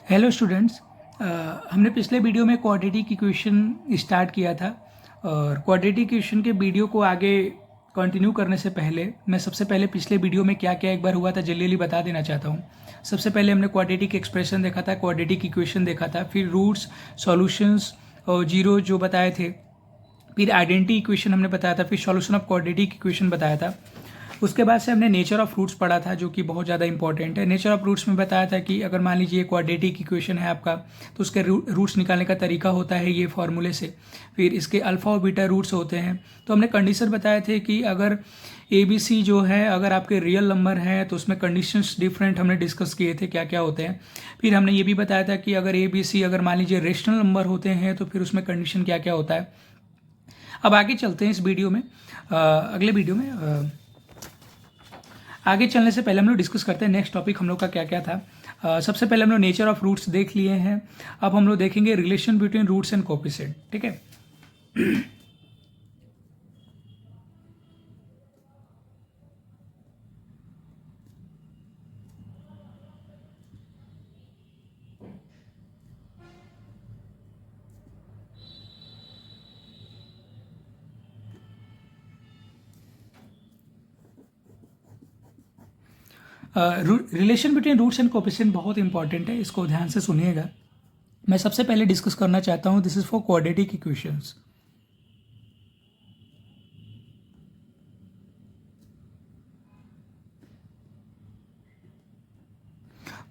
Hello students. हमने पिछले video में क्वाड्रेटिक इक्वेशन स्टार्ट किया था और क्वाड्रेटिक इक्वेशन के वीडियो को आगे कंटिन्यू करने से पहले मैं सबसे पहले पिछले वीडियो में क्या क्या एक बार हुआ था जल्दी बता देना चाहता हूँ। सबसे पहले हमने क्वाड्रेटिक एक्सप्रेशन देखा था, क्वाड्रेटिक इक्वेशन देखा था, फिर रूट्स, सॉल्यूशंस और जीरो जो बताए थे, फिर आइडेंटिटी इक्वेशन हमने बताया था, फिर सॉल्यूशन ऑफ क्वाड्रेटिक इक्वेशन बताया था। उसके बाद से हमने नेचर ऑफ रूट्स पढ़ा था जो कि बहुत ज़्यादा इंपॉर्टेंट है। नेचर ऑफ रूट्स में बताया था कि अगर मान लीजिए क्वाड्रेटिक इक्वेशन है आपका तो उसके रूट्स निकालने का तरीका होता है ये फॉर्मूले से। फिर इसके अल्फ़ा और बीटा रूट्स होते हैं। तो हमने कंडीशन बताए थे कि अगर ए बी सी जो है अगर आपके रियल नंबर हैं तो उसमें कंडीशंस डिफरेंट हमने डिस्कस किए थे क्या क्या होते हैं। फिर हमने ये भी बताया था कि अगर ए बी सी अगर मान लीजिए रेशनल नंबर होते हैं तो फिर उसमें कंडीशन क्या क्या होता है। अब आगे चलते हैं इस वीडियो में, अगले वीडियो में। आगे चलने से पहले हम लोग डिस्कस करते हैं नेक्स्ट टॉपिक हम लोग का क्या क्या था। सबसे पहले हम लोग नेचर ऑफ रूट्स देख लिए हैं। अब हम लोग देखेंगे relation between roots and coefficient. ठीक है। Relation between roots and coefficient बहुत इंपॉर्टेंट है, इसको ध्यान से सुनिएगा। मैं सबसे पहले डिस्कस करना चाहता हूँ, this is for quadratic equations.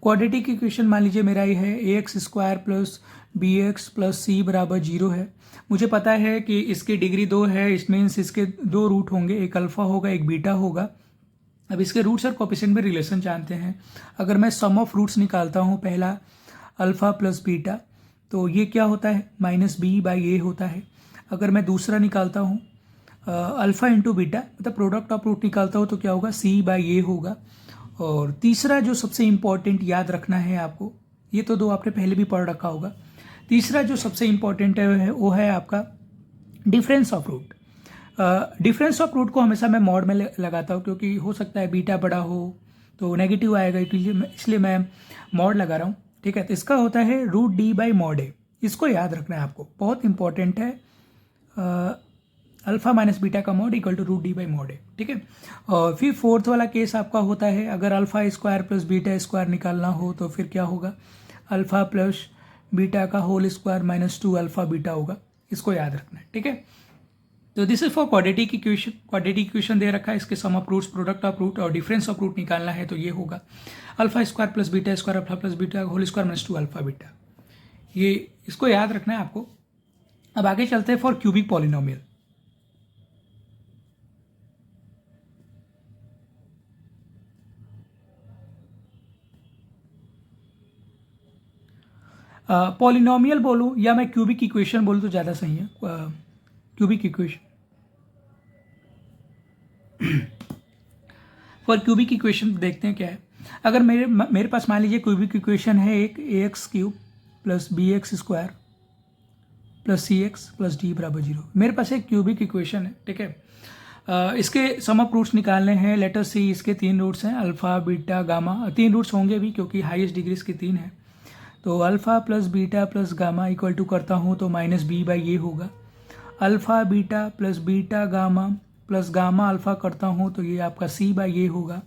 Quadratic equation मान लीजिए मेरा ये है A x square plus B x plus C बराबर 0 है। मुझे पता है कि इसकी डिग्री 2 है, इट मीन्स इसके दो रूट होंगे, एक अल्फा होगा एक बीटा होगा। अब इसके रूट्स और कोएफिशिएंट में रिलेशन जानते हैं। अगर मैं सम ऑफ रूट्स निकालता हूँ, पहला अल्फ़ा प्लस बीटा, तो ये क्या होता है माइनस बी बाई ए होता है। अगर मैं दूसरा निकालता हूँ अल्फ़ा इंटू बीटा, मतलब प्रोडक्ट ऑफ रूट निकालता हूँ तो क्या होगा सी बाई ए होगा। और तीसरा जो सबसे इम्पॉर्टेंट याद रखना है आपको, ये तो दो आपने पहले भी पढ़ रखा होगा, तीसरा जो सबसे इम्पॉर्टेंट है वो है आपका difference of root. Difference of root को हमेशा मैं मॉड में लगाता हूँ क्योंकि हो सकता है बीटा बड़ा हो तो नेगेटिव आएगा, इसलिए मैं मॉड लगा रहा हूँ। ठीक है, तो इसका होता है root D by mod A. इसको याद रखना है आपको, बहुत इंपॉर्टेंट है। अल्फा माइनस बीटा का mod equal to root D by mod A. ठीक है। और फिर फोर्थ वाला केस आपका होता है अगर alpha square plus beta square निकालना हो तो फिर क्या होगा अल्फा प्लस बीटा का whole square minus 2 alpha beta होगा। इसको याद रखना है। ठीक है। तो this is for quadratic equation. Quadratic equation दे रखा है, इसके sum of roots, product of root और डिफरेंस ऑफ रूट निकालना है तो ये होगा alpha square plus beta square alpha plus beta whole square minus 2 alpha beta. ये इसको याद रखना है आपको। अब आगे चलते हैं फॉर क्यूबिक पॉलिनोमियल। पॉलिनोमियल बोलूँ या मैं क्यूबिक इक्वेशन बोलूँ तो ज़्यादा सही है। Cubic equation, for cubic equation देखते हैं क्या है। अगर मेरे पास मान लीजिए क्यूबिक इक्वेशन है एक A x cube plus B x square plus C x plus D बराबर 0। मेरे पास एक क्यूबिक इक्वेशन है। ठीक है। इसके सम ऑफ रूट्स निकालने हैं। लेटर सी, इसके 3 रूट्स हैं अल्फा बीटा गामा। 3 रूट्स होंगे भी क्योंकि हाईएस्ट डिग्री इसकी 3 है। तो alpha plus beta plus gamma equal to करता हूँ तो माइनस बी बाई ये होगा। Alpha beta plus beta gamma plus gamma alpha करता हूँ तो ये आपका सी बाई ये होगा।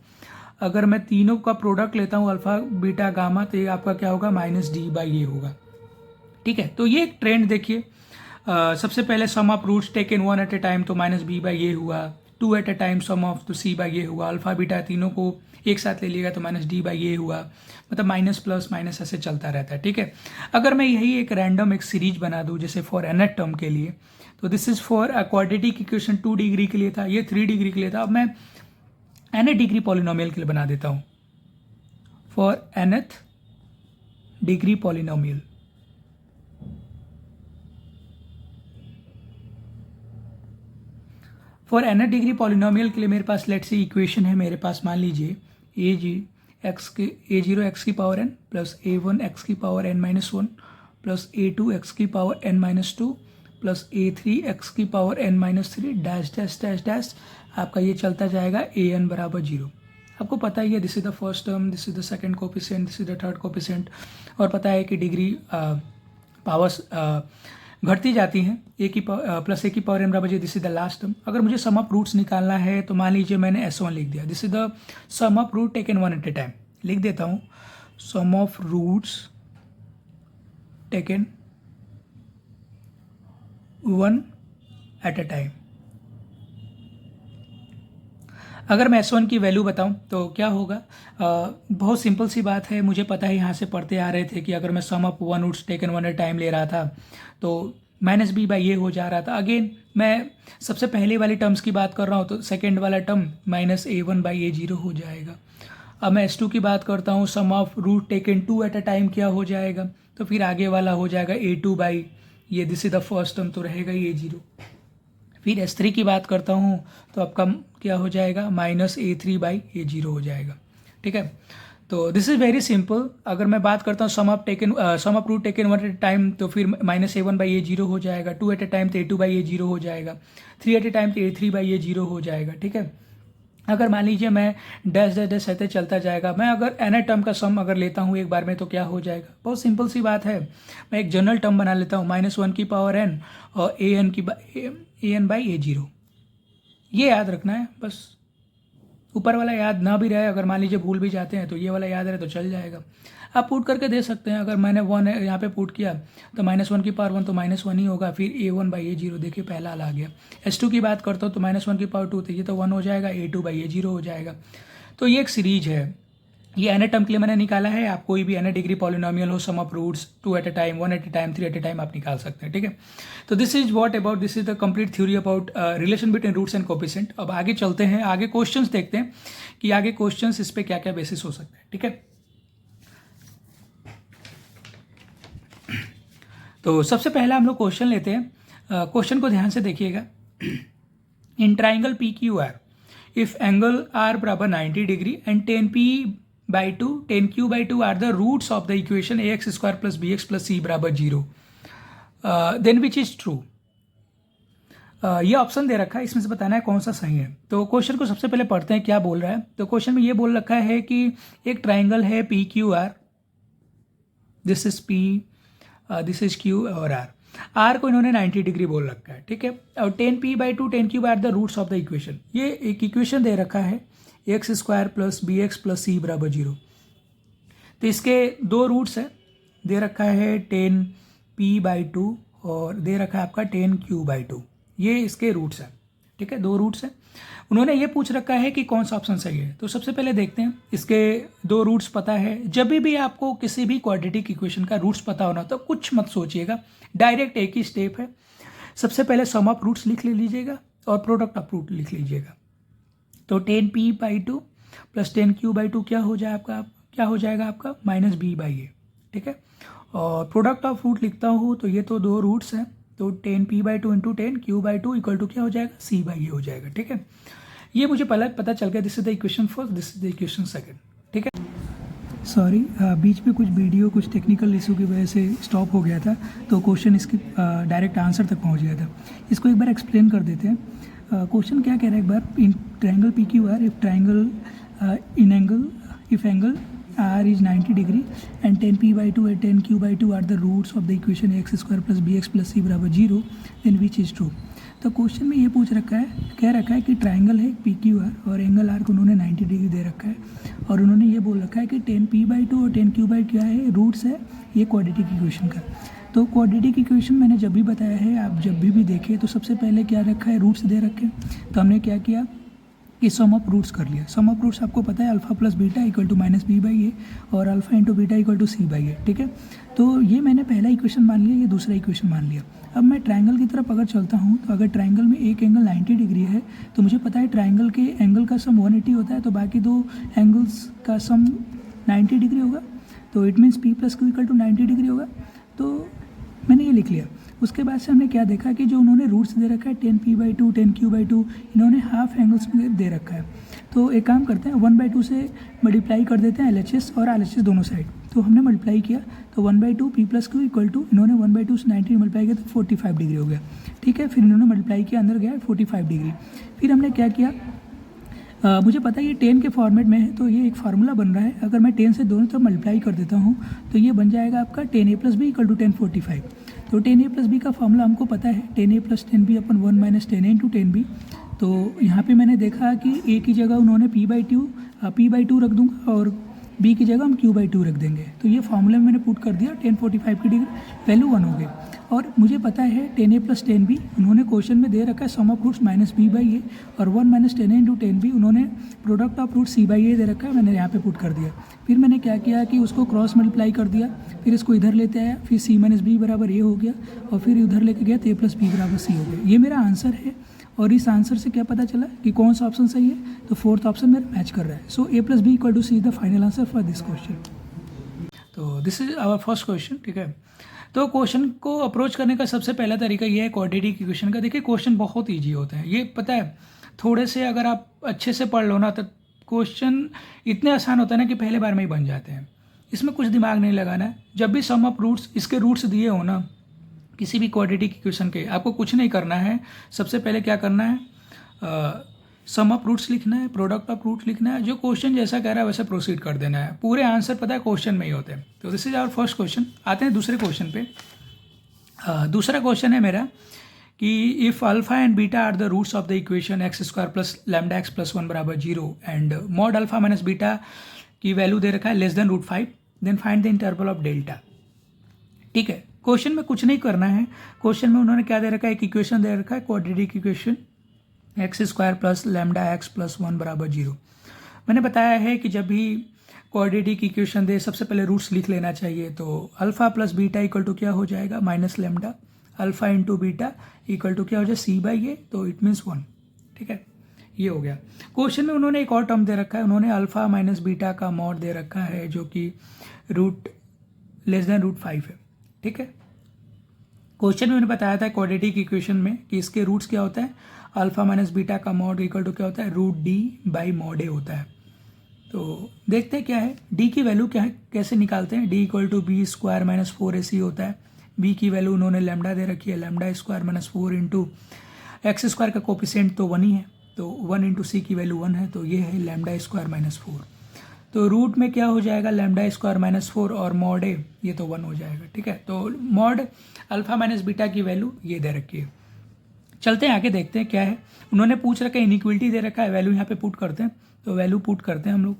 अगर मैं तीनों का प्रोडक्ट लेता हूँ अल्फा बीटा गामा तो ये आपका क्या होगा माइनस डी बाई ये होगा। ठीक है। तो ये एक ट्रेंड देखिए। सबसे पहले sum of roots taken 1 at a time तो माइनस बी बाई ये हुआ, 2 at a time sum of तो सी बाई ये हुआ, अल्फा बीटा तीनों को एक साथ ले लिएगा तो माइनस डी बाई ये हुआ। मतलब माइनस प्लस माइनस ऐसे चलता रहता है। ठीक है। अगर मैं यही एक रैंडम एक सीरीज बना दूँ जैसे फॉर nth टर्म के लिए, तो this is for quadratic equation 2 degree के लिए था, ये 3 डिग्री के लिए था। अब मैं nth डिग्री पॉलिनोमियल के लिए बना देता हूँ for nth degree polynomial. For nth degree polynomial के लिए मेरे पास लेट्स से इक्वेशन है, मेरे पास मान लीजिए a0 एक्स की power n plus a1 x की power n minus 1 plus a2 x की power n minus 2 plus a3 x की power n minus 3 dash dash dash dash. आपका ये चलता जाएगा an बराबर 0। आपको पता ही है, this is the first term, this is the second coefficient, this is the third coefficient, और पता है कि डिग्री पावर्स घटती जाती हैं, ए की प्लस ए की पावर एन बराबर जी, this is the last term. अगर मुझे सम ऑफ रूट्स निकालना है तो मान लीजिए मैंने S1 लिख दिया, this is the sum of root taken one at a time. लिख देता हूँ, sum of roots taken one at a time. अगर मैं S1 की वैल्यू बताऊं तो क्या होगा, बहुत सिंपल सी बात है, मुझे पता है यहाँ से पढ़ते आ रहे थे कि अगर मैं sum of one roots taken one at time ले रहा था तो माइनस बी बाई ए हो जा रहा था। अगेन मैं सबसे पहले वाली टर्म्स की बात कर रहा हूँ तो सेकेंड वाला term minus A1 by A zero हो जाएगा। अब मैं S2 की बात करता हूँ, sum of root taken two at a time क्या हो जाएगा, तो फिर आगे वाला हो जाएगा A2 बाई ये, this is the first term, तो रहेगा ये जीरो। फिर S3 की बात करता हूँ तो आपका क्या हो जाएगा, minus A3 by A zero हो जाएगा। ठीक है, तो दिस इज वेरी सिंपल। अगर मैं बात करता हूँ sum of root taken one at a time तो फिर minus A1 by A zero हो जाएगा, टू एट ए टाइम तो A2 बाई ए जीरो हो जाएगा, थ्री एट ए टाइम तो A3 बाई ए जीरो हो जाएगा। ठीक है, अगर मान लीजिए मैं डैश डैश डैश ऐसे चलता जाएगा, मैं अगर एन टर्म का सम अगर लेता हूँ एक बार में तो क्या हो जाएगा, बहुत सिंपल सी बात है, मैं एक जनरल टर्म बना लेता हूँ, -1 की पावर n और an बाई ए जीरो। ये याद रखना है बस, ऊपर वाला याद ना भी रहे, अगर मान लीजिए भूल भी जाते हैं तो ये वाला याद रहे तो चल जाएगा। आप पुट करके दे सकते हैं, अगर मैंने वन यहाँ पे पुट किया तो -1 की पावर 1 तो -1 ही होगा, फिर A1 बाई ए जीरो, देखिए पहला आ गया। S2 की बात करता हूँ तो -1 की पावर 2 तो ये तो 1 हो जाएगा, A2 बाई ए जीरो हो जाएगा। तो ये एक सीरीज है, ये एन टर्म के लिए मैंने निकाला है। आप कोई भी एन डिग्री पॉलिनोमियल हो, sum of roots two at a time, one at a time, three at a time आप निकाल सकते हैं। ठीक है, तो this is what about, this is the complete theory about relation between roots and coefficient. अब आगे चलते हैं, आगे क्वेश्चंस देखते हैं कि आगे क्वेश्चंस इस पे क्या क्या बेसिस हो सकते हैं। ठीक है, तो सबसे पहला हम लोग क्वेश्चन लेते हैं। क्वेश्चन को ध्यान से देखिएगा। In triangle P Q R, if angle R बराबर 90 degree and tan P by two, tan Q by two are the roots of the equation A x square plus B x plus C बराबर zero, then which is true. ये option दे रखा है, इसमें से बताना है कौन सा सही है। तो क्वेश्चन को सबसे पहले पढ़ते हैं क्या बोल रहा है। तो क्वेश्चन में ये बोल रखा है कि एक ट्राइंगल है P Q are, this is P, this is Q और आर को इन्होंने 90 डिग्री बोल रखा है। ठीक है, और tan P by two, tan Q by the roots of the equation, ये एक इक्वेशन दे रखा है x square plus B x plus C बराबर जीरो। तो इसके दो रूट्स है, दे रखा है टेन पी बाई टू और दे रखा है आपका टेन क्यू बाई टू, ये इसके रूट्स हैं। ठीक है, दो रूट्स हैं। उन्होंने ये पूछ रखा है कि कौन सा ऑप्शन सही है। तो सबसे पहले देखते हैं, इसके दो रूट्स पता है। जब भी आपको किसी भी क्वाड्रेटिक इक्वेशन का रूट्स पता होना तो कुछ मत सोचिएगा, डायरेक्ट एक ही स्टेप है। सबसे पहले सम ऑफ रूट्स लिख लीजिएगा और प्रोडक्ट ऑफ रूट लिख लीजिएगा। तो tan P by two plus ten Q by to क्या हो जाएगा आपका माइनस बी बाई ए। ठीक है, और प्रोडक्ट ऑफ रूट लिखता हूँ तो ये तो दो रूट्स हैं, तो tan P by two into tan Q by two equal to क्या हो जाएगा, सी बाई ए हो जाएगा। ठीक है, ये मुझे पहले पता चल गया, this is the equation first, this is the equation second. ठीक है, सॉरी बीच में कुछ वीडियो कुछ टेक्निकल इशू की वजह से स्टॉप हो गया था, तो क्वेश्चन इसकी डायरेक्ट आंसर तक पहुंच गया था। इसको एक बार एक्सप्लेन कर देते हैं। क्वेश्चन क्या कह रहा है एक बार, in triangle P Q R, if angle R is 90 degree and 10p by 2 and 10q by 2 are the roots of the equation ax square plus bx plus c बराबर zero, then which is true। तो question में ये पूछ रखा है, कह रखा है कि ट्राइंगल है पी क्यू आर और एंगल आर को उन्होंने 90 डिग्री दे रखा है, और उन्होंने ये बोल रखा है कि 10p बाई टू और 10q बाई क्या है, रूट्स है ये क्वाड्रेटिक इक्वेशन का। तो क्वाड्रेटिक इक्वेशन मैंने जब भी बताया है, आप जब भी देखें तो सबसे पहले क्या रखा है, रूट्स दे रखे। तो हमने क्या किया कि सम ऑफ रूट्स कर लिया। सम ऑफ रूट्स आपको पता है alpha plus beta equal to minus B by A और alpha into beta equal to C by A. ठीक है, तो ये मैंने पहला इक्वेशन मान लिया, ये दूसरा इक्वेशन मान लिया। अब मैं ट्राइंगल की तरफ अगर चलता हूँ तो अगर ट्राइंगल में एक एंगल 90 डिग्री है तो मुझे पता है ट्राइंगल के एंगल का सम 180 होता है, तो बाकी दो एंगल्स का सम 90 डिग्री होगा। तो it means p plus q equal to 90 degree होगा। तो मैंने ये लिख लिया। उसके बाद से हमने क्या देखा कि जो उन्होंने रूट्स दे रखा है 10p by two, 10q by two, इन्होंने हाफ एंगल्स में दे रखा है। तो एक काम करते हैं, 1/2 से मल्टीप्लाई कर देते हैं LHS और RHS दोनों साइड। तो हमने मल्टीप्लाई किया तो 1/2 p plus q equal to, इन्होंने 1/2 से 90 मल्टीप्लाई किया तो 45 डिग्री हो गया। ठीक है, फिर इन्होंने मल्टीप्लाई किया, अंदर गया 45 डिग्री। फिर हमने क्या किया, मुझे पता है ये 10 के फॉर्मेट में है, तो ये एक फार्मूला बन रहा है। अगर मैं 10 से दोनों तरफ मल्टीप्लाई कर देता हूँ तो ये बन जाएगा आपका 10a + b = 1045। तो 10a + b का फॉर्मूला हमको पता है 10a + 10b अपन 1 - 10a × 10b। तो यहाँ पे मैंने देखा कि a की जगह उन्होंने p/2 रख दूंगा और b की जगह हम q/2 रख देंगे। तो ये फॉर्मूला मैंने पुट कर दिया, 1045 की डिग्री वैल्यू 1 हो गई। और मुझे पता है 10a + 10b उन्होंने क्वेश्चन में दे रखा है सम ऑफ रूट्स -b/a और 1 - 10a × 10b उन्होंने प्रोडक्ट ऑफ रूट c/a दे रखा है, मैंने यहाँ पे पुट कर दिया। फिर मैंने क्या किया कि उसको क्रॉस मल्टीप्लाई कर दिया, फिर इसको इधर लेते आया, फिर c - b = a हो गया और फिर उधर लेके गया तो a + b = c हो गया। ये मेरा आंसर है। और इस आंसर से क्या पता चला कि कौन सा ऑप्शन सही है, तो 4th ऑप्शन मेरा मैच कर रहा है। So a + b = c is the final answer for this question. तो this is our first question, ठीक है। तो क्वेश्चन को अप्रोच करने का सबसे पहला तरीका ये है क्वाड्रेटिक इक्वेशन का। देखिए क्वेश्चन बहुत ईजी होते हैं, ये पता है, थोड़े से अगर आप अच्छे से पढ़ लो ना तो क्वेश्चन इतने आसान होता है ना कि पहले बार में ही बन जाते हैं। इसमें कुछ दिमाग नहीं लगाना है। जब भी सम ऑफ रूट्स, इसके रूट्स दिए हो ना किसी भी क्वाड्रेटिक इक्वेशन के, आपको कुछ नहीं करना है। सबसे पहले क्या करना है, सम ऑफ रूट्स लिखना है, प्रोडक्ट ऑफ रूट्स लिखना है, जो क्वेश्चन जैसा कह रहा है वैसे प्रोसीड कर देना है। पूरे आंसर पता है क्वेश्चन में ही होते हैं। तो this is our first question. आते हैं दूसरे क्वेश्चन पे। दूसरा क्वेश्चन है मेरा कि if alpha and beta are the roots of the equation x² + λx + 1 = 0 and mod alpha - beta की वैल्यू दे रखा है <5, then find the interval of delta. ठीक है, क्वेश्चन में कुछ नहीं करना है। क्वेश्चन में उन्होंने क्या दे रखा है, एक इक्वेशन दे रखा है क्वाड्रेटिक इक्वेशन x² + λx + 1 = 0। मैंने बताया है कि जब भी क्वाड्रेटिक इक्वेशन दे सबसे पहले रूट्स लिख लेना चाहिए। तो अल्फा + बीटा = क्या हो जाएगा, -λ, अल्फा × बीटा = क्या हो जाए, c/a, तो इट मीन्स 1। ठीक है, ये हो गया। क्वेश्चन में उन्होंने एक और टर्म दे रखा है, उन्होंने अल्फा - बीटा का मॉड दे रखा है जो कि √5 है। ठीक है, क्वेश्चन में मैंने बताया था क्वाड्रेटिक इक्वेशन में कि इसके रूट्स क्या होता है, अल्फा - बीटा का मॉड = क्या होता है, √d/mod a होता है। तो देखते हैं क्या है, d की वैल्यू क्या है, कैसे निकालते हैं। d = b² - 4ac होता है। b की वैल्यू उन्होंने लैम्डा दे रखी है, λ² - 4 × x² का कोफिशिएंट तो 1 ही है, तो 1 × c की वैल्यू 1 है, तो ये है λ² - 4। तो रूट में क्या हो जाएगा, λ² - 4 और मॉड a ये तो 1 हो जाएगा। ठीक है, तो मॉड अल्फा - बीटा की वैल्यू ये दे रखी है। चलते हैं आगे, देखते हैं क्या है। उन्होंने पूछ रखा है इनइक्वलिटी दे रखा है, वैल्यू यहाँ पे पुट करते हैं। तो वैल्यू पुट करते हैं हम लोग।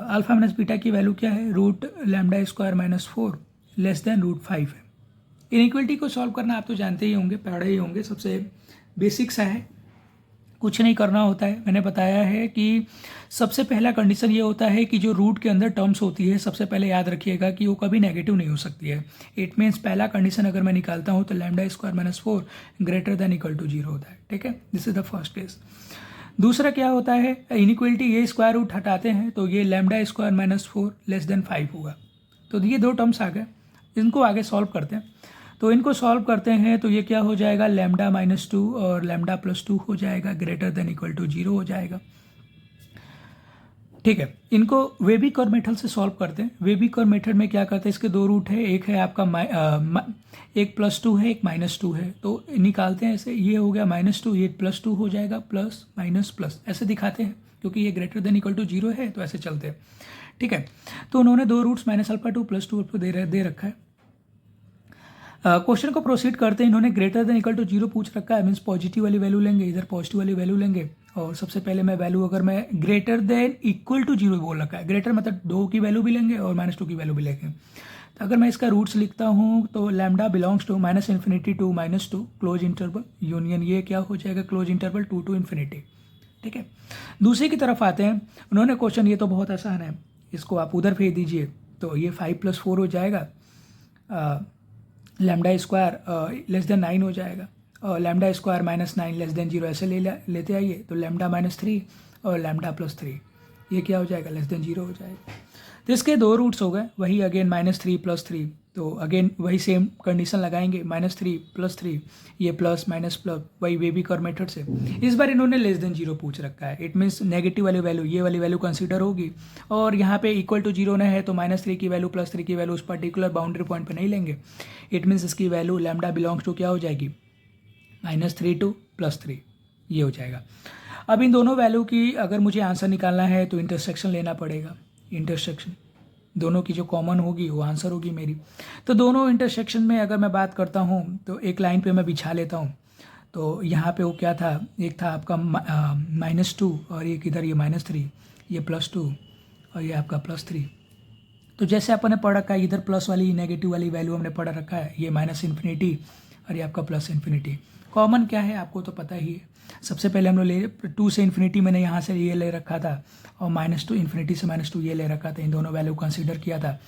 अल्फा - बीटा की वैल्यू क्या है, √λ² - 4 <5 है। इनइक्वलिटी को सॉल्व करना आप तो जानते ही होंगे, पढ़े ही होंगे, सबसे बेसिक सा है, कुछ नहीं करना होता है। मैंने बताया है कि सबसे पहला कंडीशन ये होता है कि जो रूट के अंदर टर्म्स होती है सबसे पहले याद रखिएगा कि वो कभी नेगेटिव नहीं हो सकती है। इट मीन्स पहला कंडीशन अगर मैं निकालता हूँ तो λ² - 4 > 0 होता है। ठीक है, this is the first case. दूसरा क्या होता है, इनइक्वलिटी ये स्क्वायर रूट हटाते हैं तो ये λ² - 4 <5 होगा। तो ये दो टर्म्स आ गए, इनको आगे सॉल्व करते हैं। तो इनको सॉल्व करते हैं तो ये क्या हो जाएगा, λ - 2 और λ + 2 हो जाएगा, > 0 हो जाएगा। ठीक है, इनको वेबिक और मेथड से सॉल्व करते हैं। वेबिक और मेथड में क्या करते हैं, इसके दो रूट है, एक है आपका एक +2 है, एक -2 है। तो निकालते हैं ऐसे, ये हो गया -2, ये +2 हो जाएगा, प्लस माइनस प्लस ऐसे दिखाते हैं क्योंकि ये > 0 है, तो ऐसे चलते हैं। ठीक है, तो उन्होंने दो रूट्स -α2 +2 दे रखा है। क्वेश्चन को प्रोसीड करते हैं। इन्होंने > 0 पूछ रखा है, मीन्स पॉजिटिव वाली वैल्यू लेंगे, इधर पॉजिटिव वाली वैल्यू लेंगे। और सबसे पहले मैं वैल्यू, अगर मैं > 0 बोल रखा है, ग्रेटर मतलब 2 की वैल्यू भी लेंगे और -2 की वैल्यू भी लेंगे। तो अगर मैं इसका रूट्स लिखता हूँ तो λ belongs to -∞ to -2 close interval union, ये क्या हो जाएगा, क्लोज इंटरवल 2 to ∞। ठीक है, दूसरे की तरफ आते हैं। उन्होंने क्वेश्चन, ये तो बहुत आसान है, इसको आप उधर भेज दीजिए तो ये 5 + 4 हो जाएगा, λ² <9 हो जाएगा, और λ² -9 0 ऐसे लेते आइए तो λ -3 और λ + 3 ये क्या हो जाएगा, <0 हो जाएगा। तो इसके दो रूट्स हो गए, वही अगेन -3 + 3, तो अगेन वही सेम कंडीशन लगाएंगे, -3 + 3 ये प्लस माइनस प्लस, वही वेबिक और मेथड से। इस बार इन्होंने <0 पूछ रखा है, इट मीन्स नेगेटिव वाली वैल्यू, ये वाली वैल्यू कंसीडर होगी। और यहाँ पे = 0 न है तो -3 की वैल्यू +3 की वैल्यू उस पर्टिकुलर बाउंड्री पॉइंट पे नहीं लेंगे। इट मीन्स इसकी वैल्यू λ बिलोंग्स टू क्या हो जाएगी, -3 to +3 ये हो जाएगा। अब इन दोनों वैल्यू की अगर मुझे आंसर निकालना है तो इंटरसेक्शन लेना पड़ेगा। इंटरसेक्शन दोनों की जो कॉमन होगी वो आंसर होगी मेरी। तो दोनों इंटरसेक्शन में अगर मैं बात करता हूँ तो एक लाइन पे मैं बिछा लेता हूँ। तो यहाँ पे वो क्या था, एक था आपका -2 और एक इधर ये -3, ये +2 और ये आपका +3। तो जैसे अपन ने पढ़ रखा है, इधर प्लस वाली नेगेटिव वाली वैल्यू हमने पढ़ रखा है, ये -∞ और ये आपका +∞। कॉमन क्या है आपको तो पता ही है। सबसे पहले हम लोग ले 2 से इन्फिनिटी मैंने यहाँ से ये ले रखा था और -2 इन्फिनिटी से -2 ये ले रखा था, इन दोनों वैल्यू कंसीडर किया था।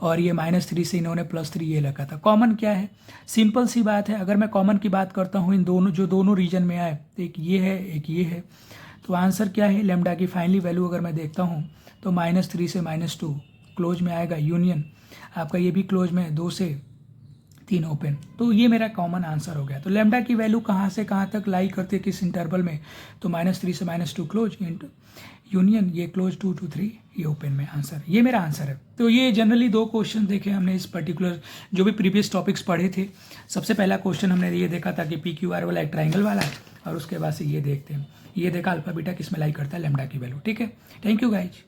और ये -3 से इन्होंने +3 ये रखा था। कॉमन क्या है, सिंपल सी बात है। अगर मैं कॉमन की बात करता हूँ इन दोनों जो दोनों रीजन में आए, तो एक ये है एक ये है, तो आंसर क्या है, लैम्डा की फाइनली वैल्यू अगर मैं देखता हूँ तो -3 से -2 क्लोज में आएगा, यूनियन आपका ये भी क्लोज में, 2 से 3 ओपन। तो ये मेरा कॉमन आंसर हो गया। तो लैम्डा की वैल्यू कहाँ से कहाँ तक लाई करती है, किस इंटरवल में, तो -3 से -2 क्लोज यूनियन, ये क्लोज 2 to 3 ये ओपन में आंसर, ये मेरा आंसर है। तो ये जनरली 2 क्वेश्चन देखे हमने इस पर्टिकुलर जो भी प्रीवियस टॉपिक्स पढ़े थे। सबसे पहला क्वेश्चन हमने ये देखा था कि PQR वाला एक ट्राइंगल वाला है, और उसके बाद से ये देखते हैं, ये देखा अल्फा बीटा किस में लाई करता है लैम्डा की वैल्यू। ठीक है, थैंक यू गाइज।